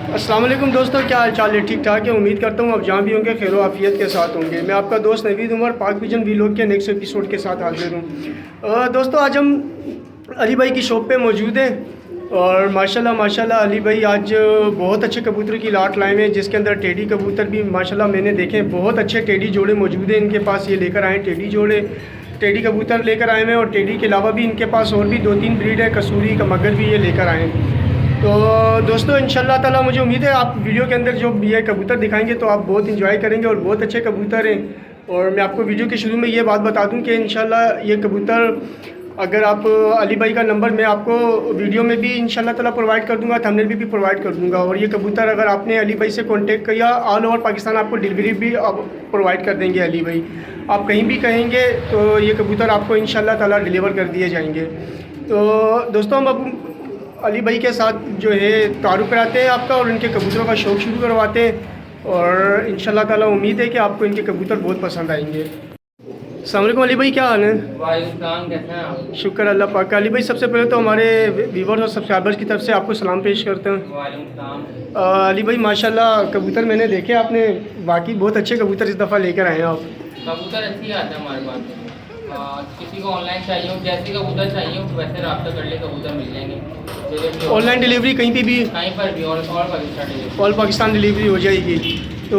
अस्सलाम वालेकुम दोस्तों, क्या हाल चाल है? ठीक ठाक है। उम्मीद करता हूँ आप जहाँ भी होंगे खैर आफियत के साथ होंगे। मैं आपका दोस्त नवीद उमर पाक विजन वीलॉग के नेक्स्ट एपिसोड के साथ हाजिर हूँ। दोस्तों आज हम अली भाई की शॉप पे मौजूद हैं और माशाल्लाह माशाल्लाह अली भाई आज बहुत अच्छे कबूतर की लाट लाए हैं, जिसके अंदर टेडी कबूतर भी माशाल्लाह मैंने देखे बहुत अच्छे टेडी जोड़े मौजूद हैं इनके पास। ये लेकर आए टेडी जोड़े, टेडी कबूतर लेकर आए हैं और टेडी के अलावा भी इनके पास और भी 2-3 ब्रीड है, कसूरी का मगर भी ये लेकर आए हैं। तो दोस्तों इंशाल्लाह ताला मुझे उम्मीद है आप वीडियो के अंदर जो ये कबूतर दिखाएंगे तो आप बहुत इंजॉय करेंगे और बहुत अच्छे कबूतर हैं। और मैं आपको वीडियो के शुरू में ये बात बता दूं कि इंशाल्लाह ये कबूतर अगर आप अली भाई का नंबर मैं आपको वीडियो में भी इंशाल्लाह ताला प्रोवाइड कर दूंगा, थंबनेल भी प्रोवाइड कर दूंगा। और ये कबूतर अगर आपने अली भाई से कांटेक्ट किया ऑल ओवर पाकिस्तान आपको डिलीवरी भी आप प्रोवाइड कर देंगे अली भाई। आप कहीं भी कहेंगे तो ये कबूतर आपको इंशाल्लाह ताला डिलीवर कर दिए जाएंगे। तो दोस्तों हम अब अली भाई के साथ जो है तारुफ कराते हैं आपका और इनके कबूतरों का शौक़ शुरू करवाते हैं और इंशाल्लाह ताला उम्मीद है कि आपको इनके कबूतर बहुत पसंद आएंगे। अस्सलाम वालेकुम अली भाई, क्या हाल है? वालेकुम, कैसे हैं आप? शुक्र अल्लाह पाक का। अली भाई सबसे पहले तो हमारे व्यूवर्स और सब्सक्राइबर्स की तरफ से आपको सलाम पेश करते हैं। वालेकुम। अली भाई माशाल्लाह कबूतर मैंने देखे आपने वाकई बहुत अच्छे कबूतर इस दफ़ा लेकर आए हैं आप। कबूतर अच्छी आते हैं हमारे पास। किसी को ऑनलाइन चाहिए हो, जैसे कबूतर चाहिए हो वैसे रब्ता कर ले, कबूतर मिल जाएंगे। ऑनलाइन डिलीवरी कहीं पे भी, कहीं पर भी, और Pakistan delivery, all Pakistan delivery हो जाएगी। तो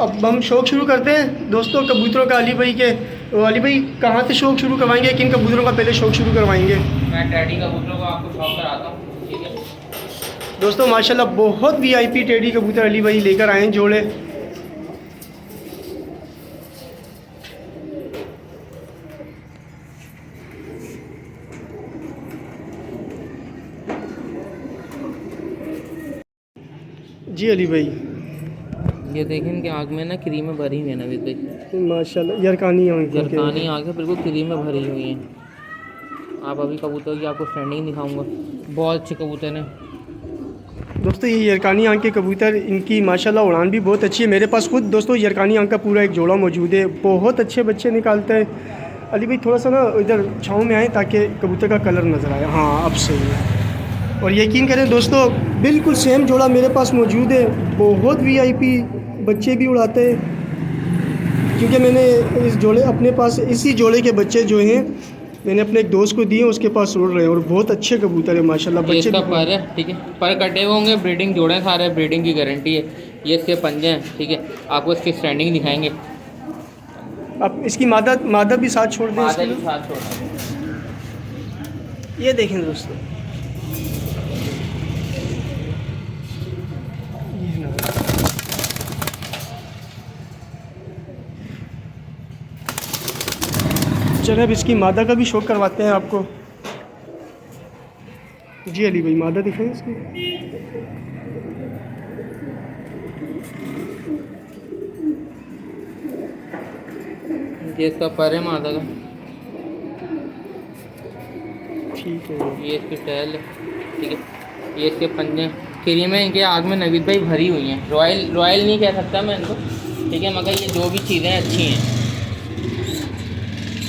अब हम शौक़ शुरू करते हैं दोस्तों कबूतरों का अली भाई के। तो अली भाई कहाँ से शौक़ शुरू करवाएंगे, किन कबूतरों का पहले शौक़ शुरू करवाएंगे? मैं टेडी कबूतरों को आपको शौक कराता हूँ, ठीक है। दोस्तों माशाल्लाह बहुत वीआईपी टेडी कबूतर अली भाई लेकर आए हैं जोड़े। जी अली भाई, ये देखें इनके आँख में ना क्रीम में भरी हुई है नवीद भाई, माशाल्लाह यरकानी जरकानी आँखें बिल्कुल क्रीम में भरी हुई हैं। आप अभी कबूतर की आपको स्टैंडिंग दिखाऊंगा, बहुत अच्छे कबूतर हैं दोस्तों। ये यरकानी आँख के कबूतर इनकी माशाल्लाह उड़ान भी बहुत अच्छी है। मेरे पास खुद दोस्तों यरकानी आँख का पूरा एक जोड़ा मौजूद है, बहुत अच्छे बच्चे निकालते हैं। अली भाई थोड़ा सा ना इधर छाँव में आए ताकि कबूतर का कलर नज़र आए। हाँ अब सही है। और यकीन करें दोस्तों बिल्कुल सेम जोड़ा मेरे पास मौजूद है, बहुत वीआईपी बच्चे भी उड़ाते हैं। क्योंकि मैंने इस जोड़े अपने पास इसी जोड़े के बच्चे जो हैं मैंने अपने एक दोस्त को दिए, उसके पास उड़ रहे हैं और बहुत अच्छे कबूतर है माशाल्लाह। बच्चे इसका पर है, ठीक है, पर कटे हुए होंगे, ब्रीडिंग जोड़े हैं सारे, ब्रीडिंग की गारंटी है। ये इसके पंजे हैं, ठीक है, आपको इसकी स्टैंडिंग दिखाएंगे। अब इसकी मादा भी साथ छोड़ दें, मादा भी साथ छोड़ दें। ये देखें दोस्तों, चलो अब इसकी मादा का भी शौक करवाते हैं आपको। जी अली भाई मादा दिखाएं इसकी। ये इसका पर है मादा का, ठीक है। ये इसकी टहल है, ठीक है, ये इसके पंजे क्रीम है। इनके आग में नवीद भाई भरी हुई हैं। रॉयल नहीं कह सकता मैं इनको, ठीक है, मगर ये जो भी चीज़ें अच्छी हैं।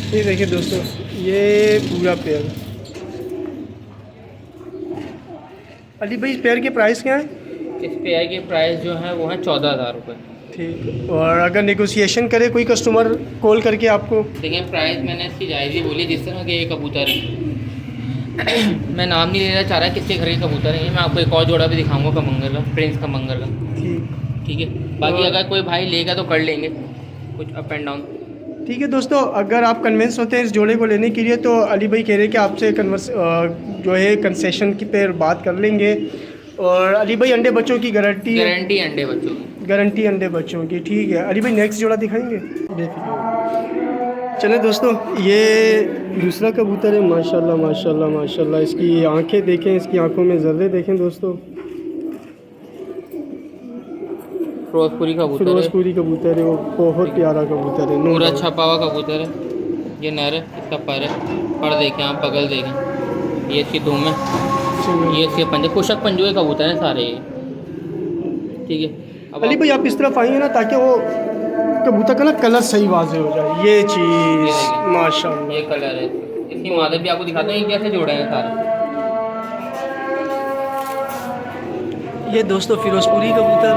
ये देखिए दोस्तों ये पूरा पेयर। अली भाई इस पेयर के प्राइस क्या है? इस पेयर के प्राइस जो है वो है 14,000 रुपये। ठीक। और अगर नेगोशिएशन करे कोई कस्टमर कॉल करके आपको? देखिए प्राइस मैंने इसकी जायज़ ही बोली, जिस तरह के ये कबूतर हैं मैं नाम नहीं लेना चाह रहा किसके घर के कबूतर हैं। मैं आपको एक और जोड़ा भी दिखाऊंगा कमंगल का, प्रिंस कमंगल का, ठीक है। बाकी अगर कोई भाई लेगा तो कर लेंगे कुछ अप एंड डाउन, ठीक है दोस्तों। अगर आप कन्विंस होते हैं इस जोड़े को लेने के लिए तो अली भाई कह रहे हैं कि आपसे जो है कंसेशन की पे बात कर लेंगे। और अली भाई अंडे बच्चों की गारंटी अंडे बच्चों की गारंटी अंडे बच्चों की, ठीक है। अली भाई नेक्स्ट जोड़ा दिखाएंगे, चले दोस्तों। ये दूसरा कबूतर है, माशाल्लाह माशाल्लाह माशाल्लाह। इसकी आंखें देखें, इसकी आंखों में जर्रे देखें दोस्तों। फिरोजपुरी कबूतर है, वो बहुत प्यारा कबूतर है, पूरा छपा हुआ कबूतर है। ये नर है, इसका पर देखें आप, बगल देखें, ये इसकी धूम है, ये इसके पंजे, कुशक पंजों के कबूतर हैं सारे ये, ठीक है। अली भाई आप इस तरफ आएंगे ना ताकि वो कबूतर का ना कलर सही वाज़ेह हो जाए। ये चीज़ माशाल्लाह, ये कलर है। इसकी मादर भी आपको दिखाते हैं, एक जैसे जोड़े हैं सारे। ये दोस्तों फिरोजपुरी कबूतर,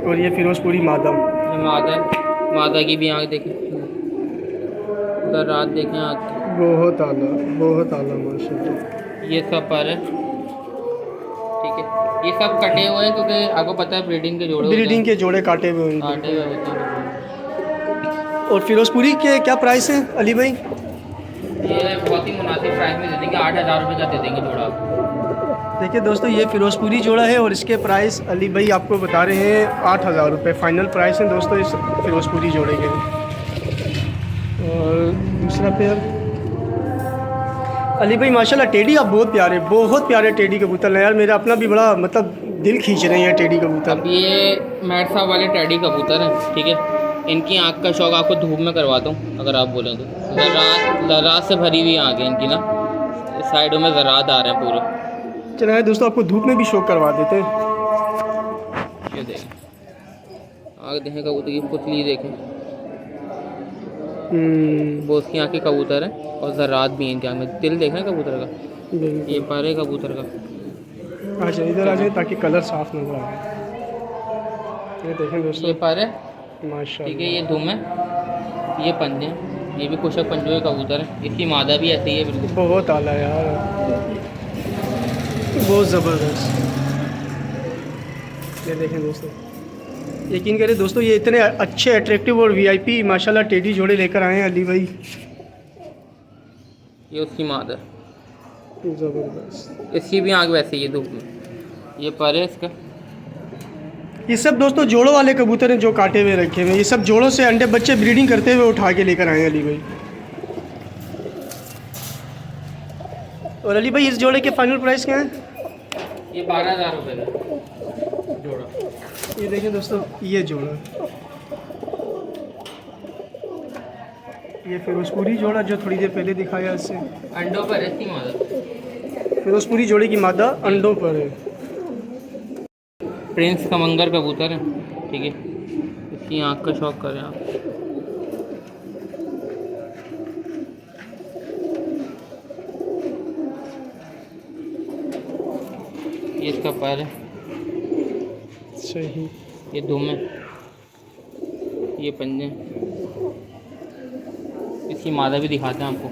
और ये फिरोजपुरी मादा। ये मादा, मादा की भी आँख देखें, उधर रात देखें आँख की। बहुत आला माशाल्लाह। ये सब पर है, ठीक है। ये सब कटे हुए हैं क्योंकि आपको पता है ब्रीडिंग के जोड़े ब्रीडिंग के जोड़े काटे हुए हैं। काटे हुए होते हैं। और फिरोजपुरी के क्या प्राइस हैं अली भाई? ये बहुत ही मुनासिब प्राइस में दे देंगे, 8,000 रुपये का दे देंगे जोड़ा आपको। देखिए दोस्तों, ये फिरोजपुरी जोड़ा है और इसके प्राइस अली भाई आपको बता रहे हैं 8,000 रुपये फाइनल प्राइस है दोस्तों इस फिरोजपुरी जोड़े के। और दूसरा पेयर अली भाई माशाल्लाह टेडी आप बहुत प्यारे टेडी कबूतर हैं यार, मेरा अपना भी बड़ा मतलब दिल खींच रहे हैं टेडी कबूतर। अब ये मैट साहब वाले टैडी कबूतर हैं, ठीक है। इनकी आँख का शौक आपको धूप में करवाता हूँ अगर आप बोलें तो। ज़रात से भरी हुई आँख है इनकी ना, साइडों में ज़रात आ रहे हैं पूरे। चलिए दोस्तों आपको धूप में भी शौक करवा देते हैं। ये देखें आँख, देखें कबूतर की पुतली देखें, वो उसकी आँख के कबूतर है और ज़रात भी हैं इनकी आँख में। दिल देखें कबूतर का, ये पर है कबूतर का। अच्छा इधर आ जाए ताकि कलर साफ नजर आए। ये देखें दोस्तों, ये पर है माशाल्लाह, ठीक है। ये दुम है, ये पंजे हैं, ये भी कुशक पंजों के कबूतर है। इसकी मादा भी ऐसी ही है बिल्कुल। बहुत आला यार, बहुत ज़बरदस्त। ये देखें दोस्तों, यकीन करें दोस्तों ये इतने अच्छे अट्रैक्टिव और वीआईपी माशाल्लाह टेडी जोड़े लेकर आए हैं अली भाई। ये उसकी मादा, ज़बरदस्त। इसकी भी आँख वैसे ही है धूप में। ये पर है इसका। ये सब दोस्तों जोड़ों वाले कबूतर हैं जो काटे हुए रखे हुए हैं। ये सब जोड़ों से अंडे बच्चे ब्रीडिंग करते हुए उठा के लेकर आए हैं अली भाई। और अली भाई इस जोड़े के फाइनल प्राइस क्या है? ये 12,000 रुपये का जोड़ा। ये देखें दोस्तों, ये जोड़ा, ये फिरोजपुरी जोड़ा जो थोड़ी देर पहले दिखाया इससे। अंडों पर है इसकी मादा। फिरोजपुरी जोड़े की मादा अंडों पर है। प्रिंस कमंगर कबूतर है, ठीक है। इसकी आँख का शौक करें आप। ये इसका पैर है, सही। ये दुम है, ये पंजे। इसकी मादा भी दिखाते हैं आपको।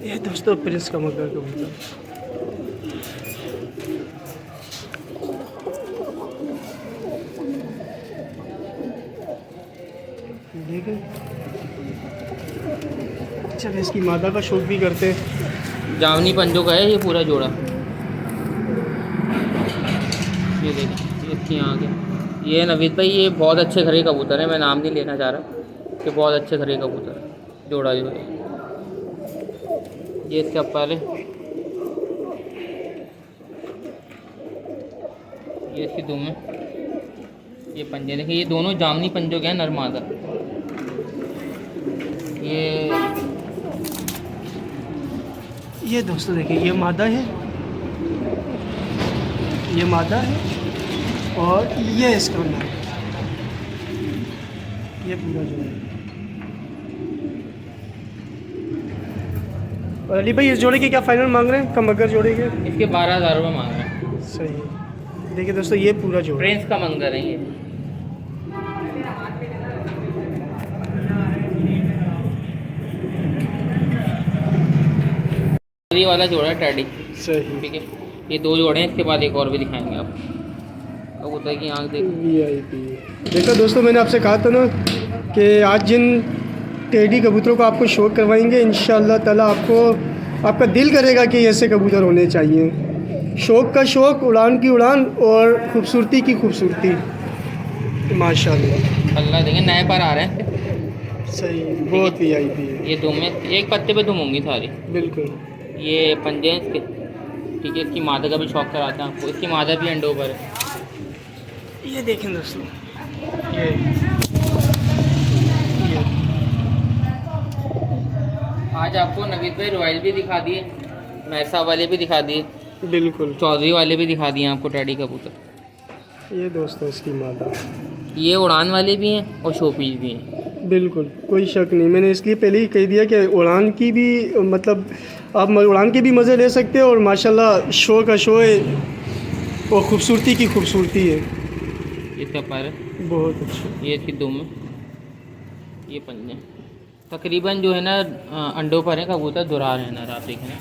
ये दोस्तों प्रिंस कमंगर कबूतर। देखें, चल इसकी मादा का शौक भी करते हैं। जावनी पंजों का है ये पूरा जोड़ा। ये देखिए, ये इसकी आँख है। ये नवीद भाई ये बहुत अच्छे घर के कबूतर हैं, मैं नाम नहीं लेना चाह रहा कि बहुत अच्छे घर के कबूतर जोड़ा जो है। ये इसका पैर है, ये इसकी दुम है, ये पंजे देखिए। ये दोनों जामनी पंजों के हैं, नर मादा। ये दोस्तों देखिए, ये मादा है, ये मादा है और ये इसका नर, ये पूरा जो है। और अली भाई इस जोड़े के क्या फाइनल मांग रहे हैं कमंगर जोड़े के? इसके 12,000 रुपये मांग रहे हैं। सही। देखिए दोस्तों ये पूरा जोड़ा, प्रिंस का मंगर है ये। ये वाला जोड़ा है टैडी, सही। ठीक है। ये 2 जोड़े हैं, इसके बाद एक और भी दिखाएंगे आप। कबूतर की आँख देखो। वीआईपी। देखो दोस्तों, मैंने आपसे कहा था ना कि आज जिन टेडी कबूतरों को आपको शौक करवाएंगे इंशाअल्लाह ताला आपका दिल करेगा कि ऐसे कबूतर होने चाहिए। शौक का शौक, उड़ान की उड़ान और खूबसूरती की खूबसूरती माशाल्लाह। अल्लाह देंगे, नए पर आ रहे हैं। सही, बहुत वीआईपी है। ये दुम है, एक पत्ते पे दुम होंगी सारी। बिल्कुल। ये पंजे हैं इसके, ठीक है। इसकी मादा का भी शौक कराते हैं आपको। इसकी मादा भी अंडों पर है। ये देखें दोस्तों, ये आज आपको नवीद भाई रॉयल भी दिखा दिए, मैसा वाले भी दिखा दिए, बिल्कुल चौधरी वाले भी दिखा दिए आपको टैडी कबूतर। ये दोस्तों इसकी मादा, ये उड़ान वाले भी हैं और शोपीस भी हैं। बिल्कुल कोई शक नहीं, मैंने इसलिए पहले ही कह दिया कि उड़ान की भी मतलब आप उड़ान के भी मज़े ले सकते हो और माशाल्लाह शो का शो है और ख़ूबसूरती की खूबसूरती है। इसका पैर है, बहुत अच्छा। ये इसकी दुम है, ये पंजे तकरीबन जो है ना अंडों पर है कबूतर दुरार है ना, आप देखें ना।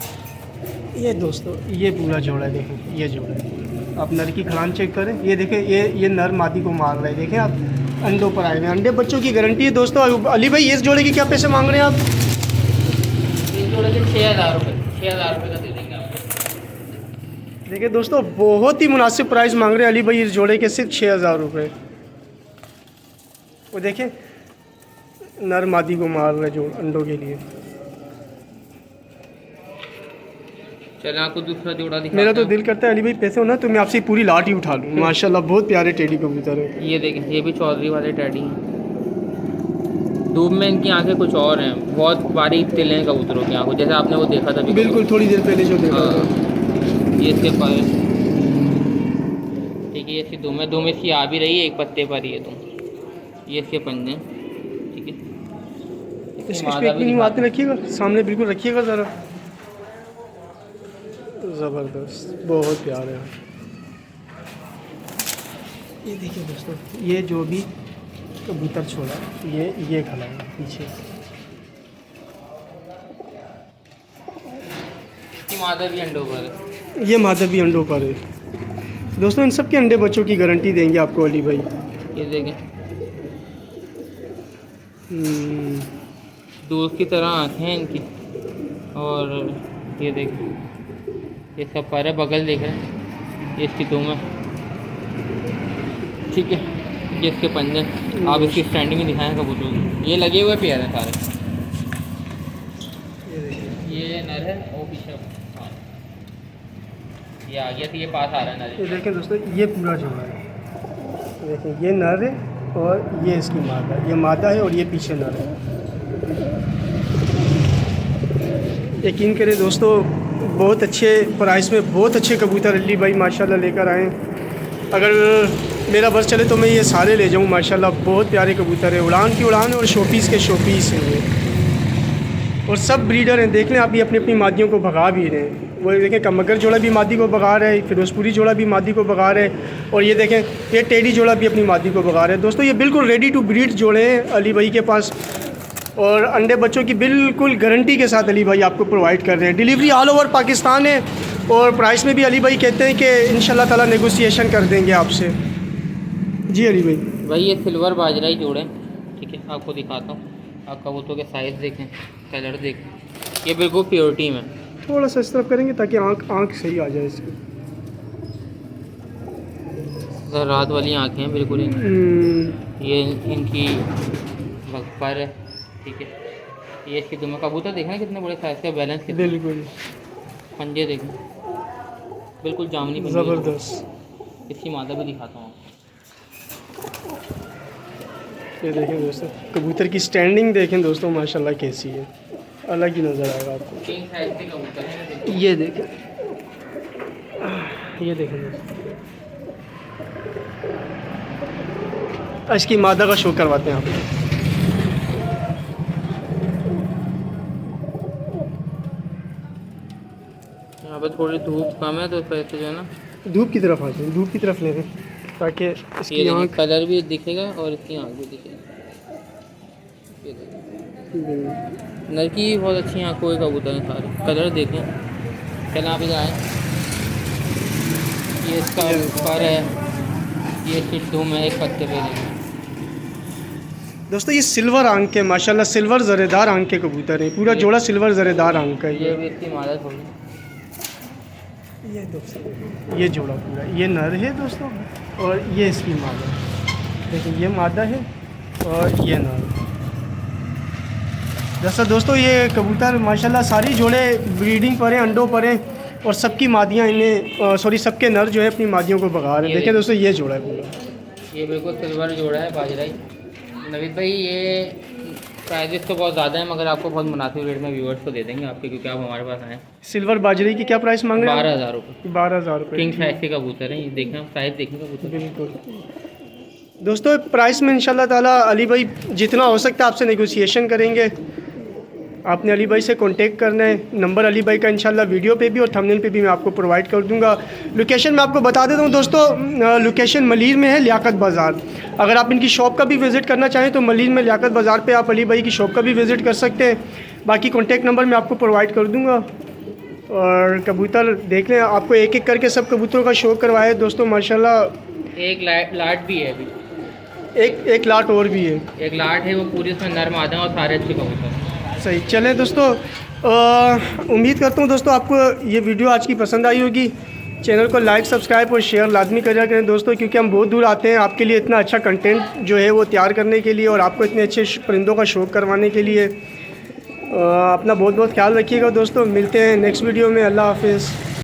ये दोस्तों ये पूरा जोड़ा है, देखें ये जोड़ा है। आप नर की खड़ान चेक करें, ये देखें ये नर मादी को मार रहा है, देखें आप अंडों पर आए हुए हैं। अंडे बच्चों की गारंटी है दोस्तों। अली भाई इस जोड़े के क्या पैसे मांग रहे हैं आप? इस जोड़े के 6,000 रुपये, 6,000 रुपये का दे देंगे आपको। देखिए दोस्तों बहुत ही मुनासिब प्राइस मांग रहे हैं अली भाई इस जोड़े के, सिर्फ 6,000 रुपये। वो देखें नर मादी को मार रहे जो अंडों के लिए। चलें आपको दूसरा जोड़ा दिखा। मेरा तो दिल करता है अली भाई पैसे हो ना तो मैं आपसे पूरी लाट ही उठा लूँ। माशाल्लाह बहुत प्यारे टेडी कबूतर है। ये देखें, ये भी चौधरी वाले टैडी हैं। धूप में इनकी आंखें कुछ और हैं, बहुत बारीक तिल हैं कबूतरों की आंखों, जैसे आपने वो देखा था। बिल्कुल थोड़ी देर पहले जो देखा था। ये इसके पर ठीक है, ये इसकी दुम इसकी आ भी रही है, एक पत्ते पर ही है तुम। ये इसके पंजे, ठीक है। इसकी स्पेक्टिंग बात रखिएगा सामने, बिल्कुल रखिएगा ज़रा। ज़बरदस्त बहुत प्यार है। ये देखिए दोस्तों ये जो भी कबूतर छोड़ा ये खड़ा है पीछे। इसकी मादा भी अंडों पर है। ये मादा भी अंडों पर है दोस्तों। इन सब के अंडे बच्चों की गारंटी देंगे आपको अली भाई। ये देखें दूध की तरह आँखें हैं इनकी। और ये देखें इसका पर है, बगल देख रहे हैं, ये इसकी दुम है, ठीक है। ये इसके पंजे, आप इसकी स्टैंडिंग में दिखाएं कबूतर की। ये लगे हुए पेयर हैं सारे। ये नर है वो पीछे, हाँ ये आ गया, तो ये पास आ रहा है नर। ये देखें दोस्तों ये पूरा जोड़ा है, देखें ये नर है और ये इसकी मादा, ये मादा है और ये पीछे नर है। यकीन करें दोस्तों बहुत अच्छे प्राइस में बहुत अच्छे कबूतर अली भाई माशाल्लाह लेकर आए। अगर मेरा बस चले तो मैं ये सारे ले जाऊँ माशाल्लाह। बहुत प्यारे कबूतर है, उड़ान की उड़ान और शोपीस के शोपीस हैं ये, और सब ब्रीडर हैं। देख लें आप, ये अपनी अपनी मादियों को भगा भी रहे हैं। वो देखें कमगर जोड़ा भी मादी को भगा रहा है, फिरोजपुरी जोड़ा भी मादी को भगा रहा है, और ये देखें ये टेडी जोड़ा भी अपनी मादी को भगा रहा है। दोस्तों ये बिल्कुल रेडी टू ब्रीड जोड़े हैं अली भाई के पास, और अंडे बच्चों की बिल्कुल गारंटी के साथ अली भाई आपको प्रोवाइड कर रहे हैं। डिलीवरी ऑल ओवर पाकिस्तान है, और प्राइस में भी अली भाई कहते हैं कि इंशाल्लाह ताला नेगोशिएशन कर देंगे आपसे। जी अली भाई ये सिल्वर बाजरा ही जोड़े, ठीक है। आपको दिखाता हूँ, आप कबूतरों के साइज़ देखें, कलर देखें, ये बिल्कुल प्योरिटी में। थोड़ा सा इस तरफ करेंगे ताकि आँख सही आ जाए इसकी। रात वाली आँखें हैं बिल्कुल ये इनकी पर है, ठीक है। ये इसकी दुम, कबूतर देखना कितने बड़े साइज़ का, बैलेंस कितने, बिल्कुल पंजे देखें बिल्कुल जामनी पंजे, ज़बरदस्त। इसकी मादा भी दिखाता हूँ। ये देखें दोस्तों कबूतर की स्टैंडिंग देखें दोस्तों माशाल्लाह कैसी है, अलग ही नज़र आएगा आपको। किंग साइज़ के कबूतर हैं ये देखें, ये देखें दोस्तों, इसकी मादा का शो करवाते हैं आपको। यहाँ पर थोड़ी धूप कम है तो पैसे जो है ना धूप की तरफ आ जाए, धूप की तरफ ले लें ताकि इसकी आँख कलर भी दिखेगा और इसकी आँख भी दिखेगी। नर की बहुत अच्छी आँखों के कबूतर हैं सारे, कलर देखें। चल आप इधर आए, ये इसका पर है, ये इसकी धूम है, एक पत्ते पे देखें दोस्तों। ये सिल्वर आंख के माशाल्लाह, सिल्वर ज़रेदार आंख के कबूतर है, पूरा जोड़ा सिल्वर ज़रेदार आंख का है। ये भी इसकी मादा थोड़ी, ये दोस्तों ये जोड़ा पूरा ये नर है दोस्तों, और ये इसकी मादा। देखिए ये मादा है और ये नर। जैसा दोस्तों ये कबूतर माशाल्लाह सारी जोड़े ब्रीडिंग पर हैं, अंडों पर हैं, और सबकी मादियाँ इन्हें सॉरी सबके नर जो है अपनी मादियों को भगा रहे हैं। देखिए दोस्तों ये जोड़ा है पूरा, ये बिल्कुल सिल्वर जोड़ा है बाजरा ही। नवीद भाई ये प्राइजेस तो बहुत ज़्यादा है, मगर आपको बहुत मुनासिब रेट में व्यूअर्स को दे देंगे आपके, क्योंकि आप हमारे पास आए। सिल्वर बाजरे की क्या प्राइस मांग रहे हैं? 12,000 रुपये। 12,000 रुपये किंग साइज़ के कबूतर हैं, ये देखें, साइज़ देखें कबूतर। बिल्कुल दोस्तों प्राइस में इंशाल्लाह ताला अली भाई जितना हो सकता है आपसे नेगोशिएशन करेंगे। आपने अली भाई से कांटेक्ट करना है। नंबर अली भाई का इंशाल्लाह वीडियो पे भी और थंबनेल पे भी मैं आपको प्रोवाइड कर दूंगा। लोकेशन मैं आपको बता देता हूँ दोस्तों, लोकेशन मलीर में है, लियाकत बाज़ार। अगर आप इनकी शॉप का भी विज़िट करना चाहें तो मलीर में लियाकत बाज़ार पे आप अली भाई की शॉप का भी विज़िट कर सकते हैं। बाकी कॉन्टेक्ट नंबर मैं आपको प्रोवाइड कर दूँगा। और कबूतर देख लें, आपको एक एक करके सब कबूतरों का शो करवाए दोस्तों माशाल्लाह। एक लाट भी है अभी, एक लाट और भी है। एक लाट है वो पूरी उसमें नर मादा और सारे अच्छे कबूतर। सही, चलें दोस्तों, उम्मीद करता हूँ दोस्तों आपको ये वीडियो आज की पसंद आई होगी। चैनल को लाइक सब्सक्राइब और शेयर लाजमी करा करें दोस्तों, क्योंकि हम बहुत दूर आते हैं आपके लिए इतना अच्छा कंटेंट जो है वो तैयार करने के लिए और आपको इतने अच्छे परिंदों का शौक़ करवाने के लिए। अपना बहुत बहुत ख्याल रखिएगा दोस्तों, मिलते हैं नेक्स्ट वीडियो में। अल्लाह हाफिज़।